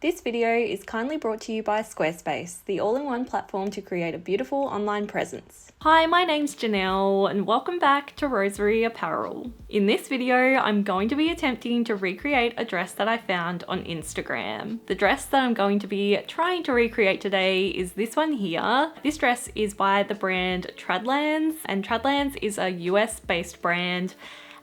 This video is kindly brought to you by Squarespace, the all-in-one platform to create a beautiful online presence. Hi, my name's Janelle and welcome back to Rosery Apparel. In this video, I'm going to be attempting to recreate a dress that I found on Instagram. The dress that I'm going to be trying to recreate today is this one here. This dress is by the brand Tradlands, and Tradlands is a US-based brand,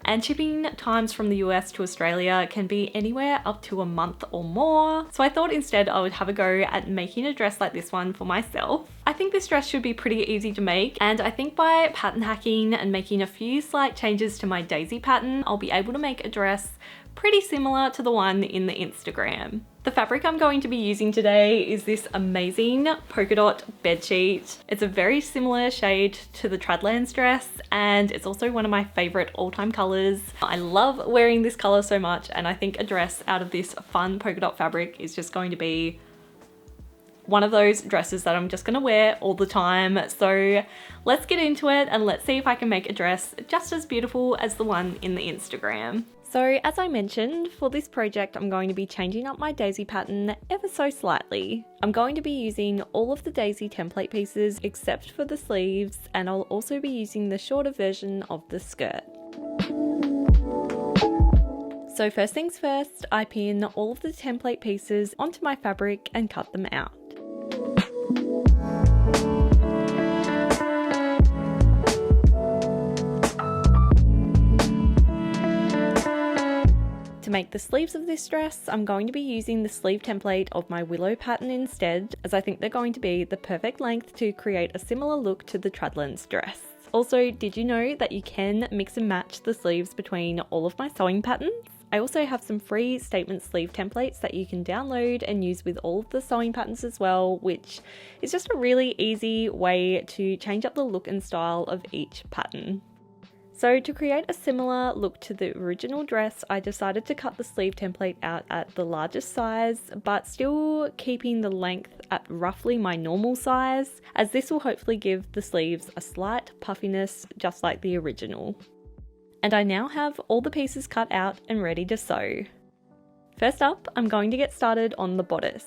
and shipping times from the US to Australia can be anywhere up to a month or more. So I thought instead I would have a go at making a dress like this one for myself. I think this dress should be pretty easy to make, and I think by pattern hacking and making a few slight changes to my daisy pattern, I'll be able to make a dress pretty similar to the one in the Instagram. The fabric I'm going to be using today is this amazing polka dot bedsheet. It's a very similar shade to the Tradlands dress, and it's also one of my favorite all-time colors. I love wearing this color so much, and I think a dress out of this fun polka dot fabric is just going to be one of those dresses that I'm just gonna wear all the time. So let's get into it and let's see if I can make a dress just as beautiful as the one in the Instagram. So as I mentioned, for this project I'm going to be changing up my daisy pattern ever so slightly. I'm going to be using all of the daisy template pieces except for the sleeves, and I'll also be using the shorter version of the skirt. So first things first, I pin all of the template pieces onto my fabric and cut them out. To make the sleeves of this dress, I'm going to be using the sleeve template of my willow pattern instead, as I think they're going to be the perfect length to create a similar look to the Tradlands dress. Also, did you know that you can mix and match the sleeves between all of my sewing patterns? I also have some free statement sleeve templates that you can download and use with all of the sewing patterns as well, which is just a really easy way to change up the look and style of each pattern. So to create a similar look to the original dress, I decided to cut the sleeve template out at the largest size, but still keeping the length at roughly my normal size, as this will hopefully give the sleeves a slight puffiness just like the original. And I now have all the pieces cut out and ready to sew. First up, I'm going to get started on the bodice.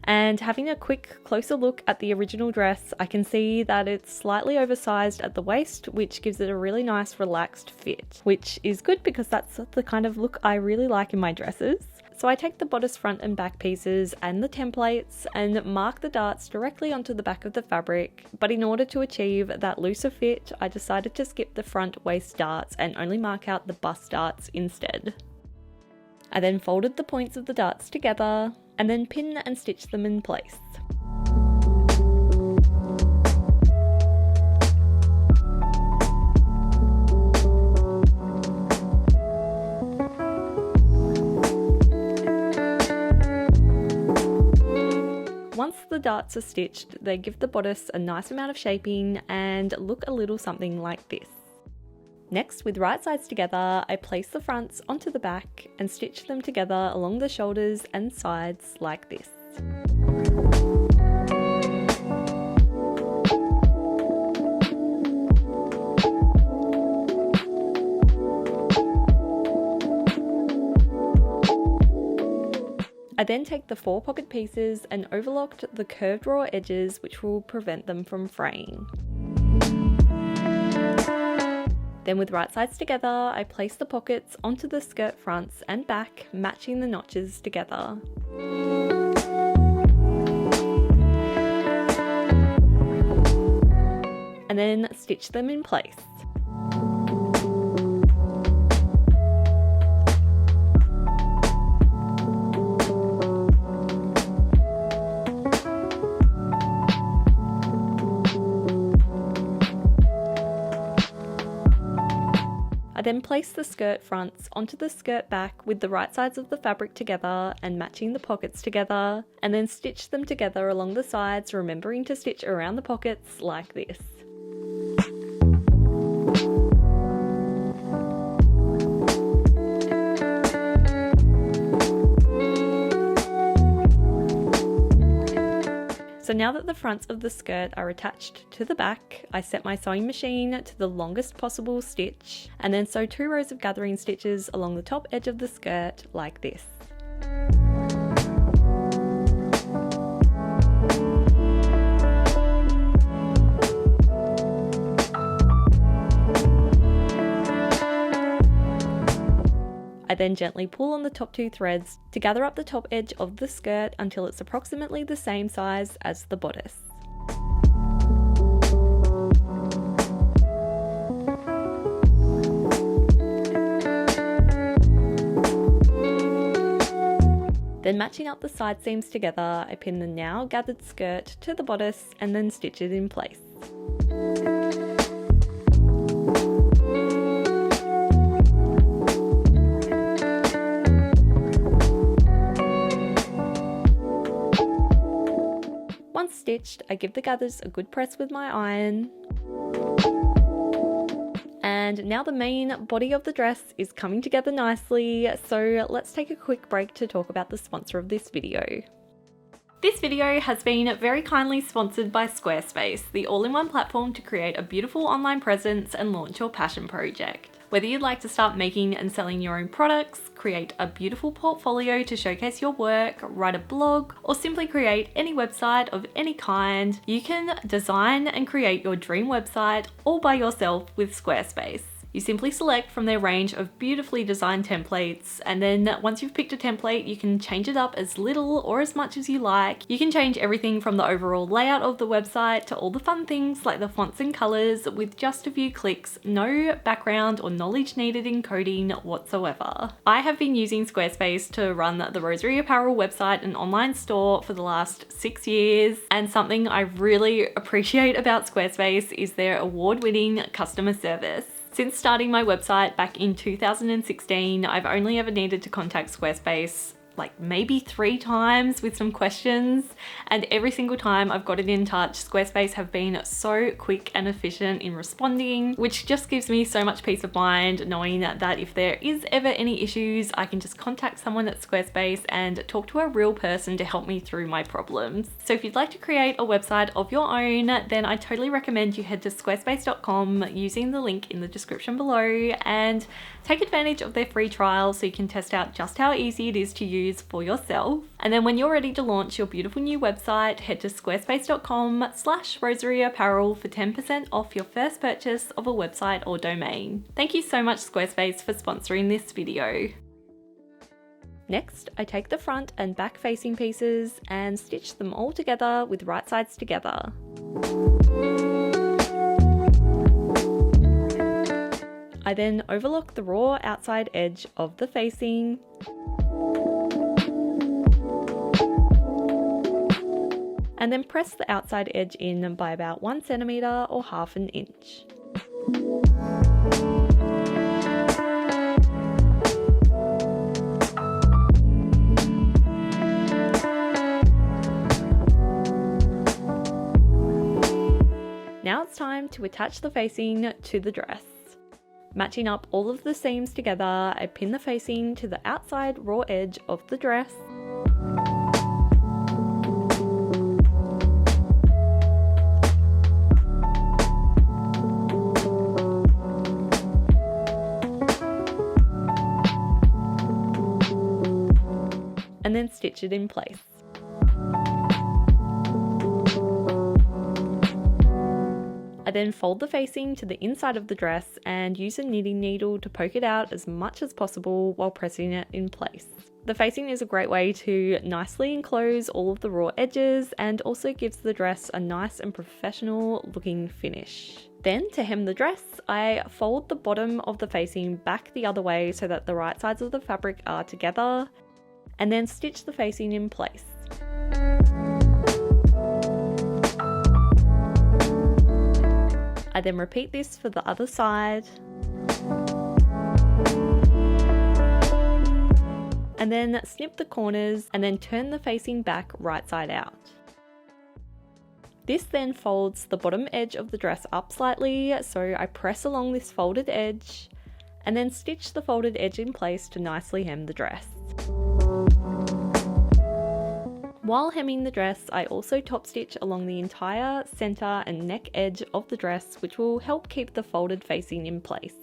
And having a quick closer look at the original dress, I can see that it's slightly oversized at the waist, which gives it a really nice relaxed fit, which is good because that's the kind of look I really like in my dresses. So I take the bodice front and back pieces and the templates and mark the darts directly onto the back of the fabric, but in order to achieve that looser fit, I decided to skip the front waist darts and only mark out the bust darts instead. I then folded the points of the darts together and then pin and stitch them in place. Once the darts are stitched, they give the bodice a nice amount of shaping and look a little something like this. Next, with right sides together, I place the fronts onto the back and stitch them together along the shoulders and sides like this. I then take the 4 pocket pieces and overlocked the curved raw edges, which will prevent them from fraying. Then with right sides together, I place the pockets onto the skirt fronts and back, matching the notches together. And then stitch them in place. I then place the skirt fronts onto the skirt back with the right sides of the fabric together and matching the pockets together, and then stitch them together along the sides, remembering to stitch around the pockets like this. So now that the fronts of the skirt are attached to the back, I set my sewing machine to the longest possible stitch and then sew 2 rows of gathering stitches along the top edge of the skirt like this. I then gently pull on the top 2 threads to gather up the top edge of the skirt until it's approximately the same size as the bodice. Then matching up the side seams together, I pin the now gathered skirt to the bodice and then stitch it in place. Once stitched, I give the gathers a good press with my iron. And now the main body of the dress is coming together nicely, so let's take a quick break to talk about the sponsor of this video. This video has been very kindly sponsored by Squarespace, the all-in-one platform to create a beautiful online presence and launch your passion project. Whether you'd like to start making and selling your own products, create a beautiful portfolio to showcase your work, write a blog, or simply create any website of any kind, you can design and create your dream website all by yourself with Squarespace. You simply select from their range of beautifully designed templates, and then once you've picked a template, you can change it up as little or as much as you like. You can change everything from the overall layout of the website to all the fun things like the fonts and colors with just a few clicks, no background or knowledge needed in coding whatsoever. I have been using Squarespace to run the Rosery Apparel website and online store for the last 6 years, and something I really appreciate about Squarespace is their award-winning customer service. Since starting my website back in 2016, I've only ever needed to contact Squarespace like maybe 3 times with some questions, and every single time I've gotten in touch, Squarespace have been so quick and efficient in responding, which just gives me so much peace of mind knowing that if there is ever any issues, I can just contact someone at Squarespace and talk to a real person to help me through my problems. So if you'd like to create a website of your own, then I totally recommend you head to squarespace.com using the link in the description below and take advantage of their free trial so you can test out just how easy it is to use for yourself. And then when you're ready to launch your beautiful new website, head to squarespace.com/roseryapparel for 10% off your first purchase of a website or domain. Thank you so much, Squarespace, for sponsoring this video. Next, I take the front and back facing pieces and stitch them all together with right sides together. I then overlock the raw outside edge of the facing, and then press the outside edge in by about 1 centimeter or half an inch. Now it's time to attach the facing to the dress. Matching up all of the seams together, I pin the facing to the outside raw edge of the dress. And then stitch it in place. I then fold the facing to the inside of the dress and use a knitting needle to poke it out as much as possible while pressing it in place. The facing is a great way to nicely enclose all of the raw edges and also gives the dress a nice and professional looking finish. Then to hem the dress, I fold the bottom of the facing back the other way so that the right sides of the fabric are together, and then stitch the facing in place. I then repeat this for the other side. And then snip the corners and then turn the facing back right side out. This then folds the bottom edge of the dress up slightly, so I press along this folded edge and then stitch the folded edge in place to nicely hem the dress. While hemming the dress, I also top stitch along the entire center and neck edge of the dress, which will help keep the folded facing in place.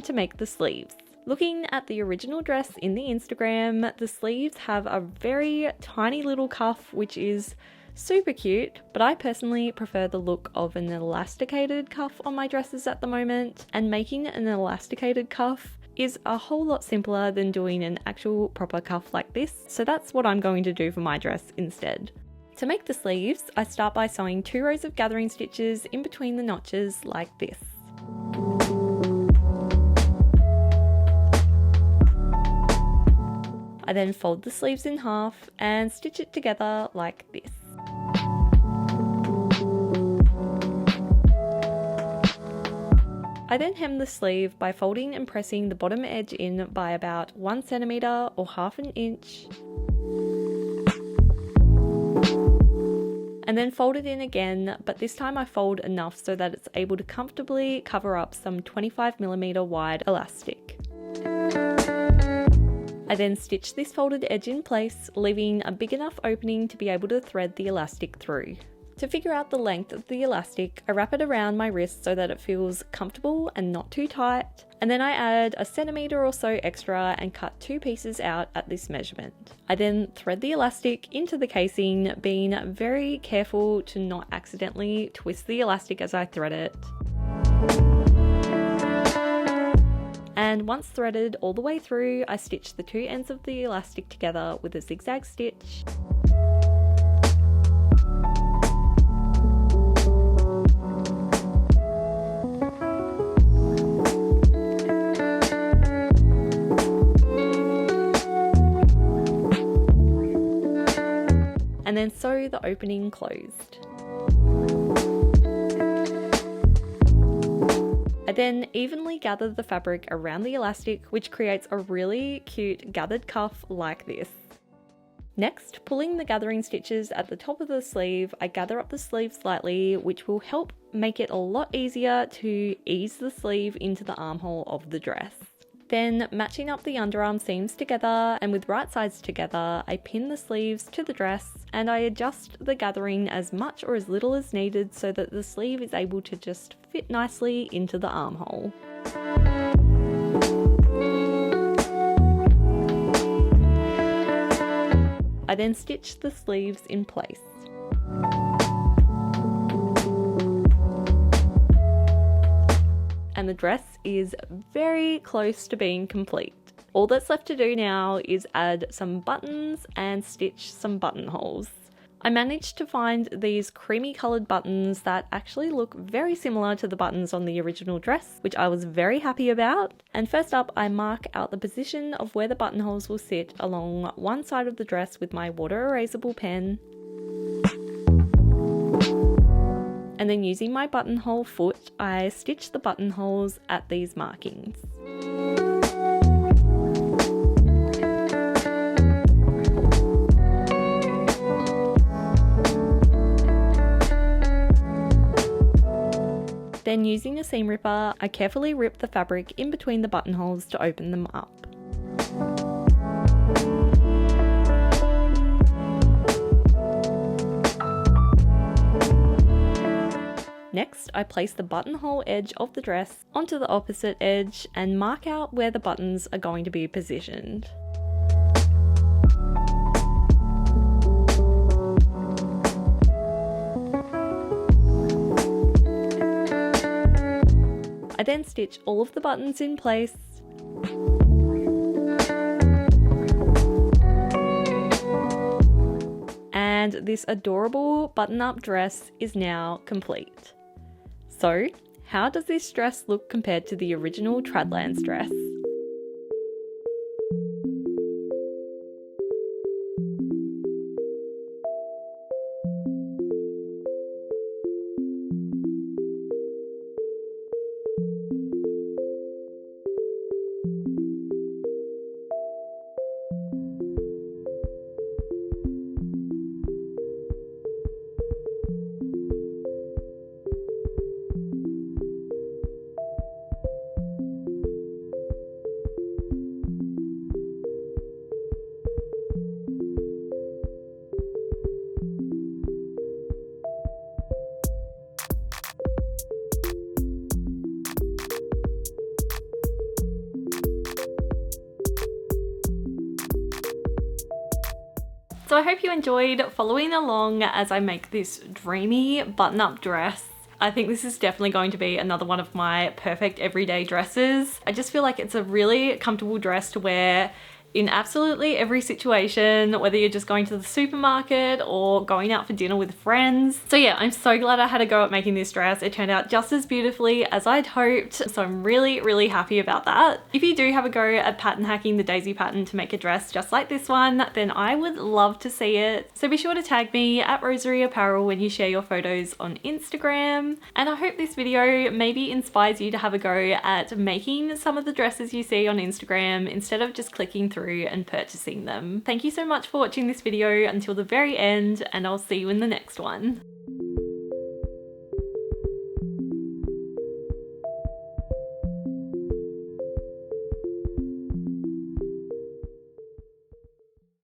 to make the sleeves. Looking at the original dress in the Instagram, the sleeves have a very tiny little cuff, which is super cute, but I personally prefer the look of an elasticated cuff on my dresses at the moment, and making an elasticated cuff is a whole lot simpler than doing an actual proper cuff like this, so that's what I'm going to do for my dress instead. To make the sleeves, I start by sewing 2 rows of gathering stitches in between the notches like this. I then fold the sleeves in half and stitch it together like this. I then hem the sleeve by folding and pressing the bottom edge in by about 1 centimeter or half an inch. And then fold it in again, but this time I fold enough so that it's able to comfortably cover up some 25mm wide elastic. I then stitch this folded edge in place, leaving a big enough opening to be able to thread the elastic through. To figure out the length of the elastic, I wrap it around my wrist so that it feels comfortable and not too tight, and then I add a centimeter or so extra and cut 2 pieces out at this measurement. I then thread the elastic into the casing, being very careful to not accidentally twist the elastic as I thread it. And once threaded all the way through, I stitch the 2 ends of the elastic together with a zigzag stitch. And then sew the opening closed. I then evenly gather the fabric around the elastic, which creates a really cute gathered cuff like this. Next, pulling the gathering stitches at the top of the sleeve, I gather up the sleeve slightly, which will help make it a lot easier to ease the sleeve into the armhole of the dress. Then, matching up the underarm seams together and with right sides together, I pin the sleeves to the dress and I adjust the gathering as much or as little as needed so that the sleeve is able to just fit nicely into the armhole. I then stitch the sleeves in place. And the dress is very close to being complete. All that's left to do now is add some buttons and stitch some buttonholes. I managed to find these creamy coloured buttons that actually look very similar to the buttons on the original dress, which I was very happy about. And first up, I mark out the position of where the buttonholes will sit along one side of the dress with my water erasable pen. And then using my buttonhole foot, I stitch the buttonholes at these markings. Then using a seam ripper, I carefully rip the fabric in between the buttonholes to open them up. Next, I place the buttonhole edge of the dress onto the opposite edge and mark out where the buttons are going to be positioned. I then stitch all of the buttons in place. And this adorable button-up dress is now complete. So, how does this dress look compared to the original Tradlands dress? So I hope you enjoyed following along as I make this dreamy button-up dress. I think this is definitely going to be another one of my perfect everyday dresses. I just feel like it's a really comfortable dress to wear in absolutely every situation, whether you're just going to the supermarket or going out for dinner with friends. So yeah, I'm so glad I had a go at making this dress. It turned out just as beautifully as I'd hoped, so I'm really, really happy about that. If you do have a go at pattern hacking the daisy pattern to make a dress just like this one, then I would love to see it. So be sure to tag me at Rosery Apparel when you share your photos on Instagram. And I hope this video maybe inspires you to have a go at making some of the dresses you see on Instagram instead of just clicking through and purchasing them. Thank you so much for watching this video until the very end, and I'll see you in the next one.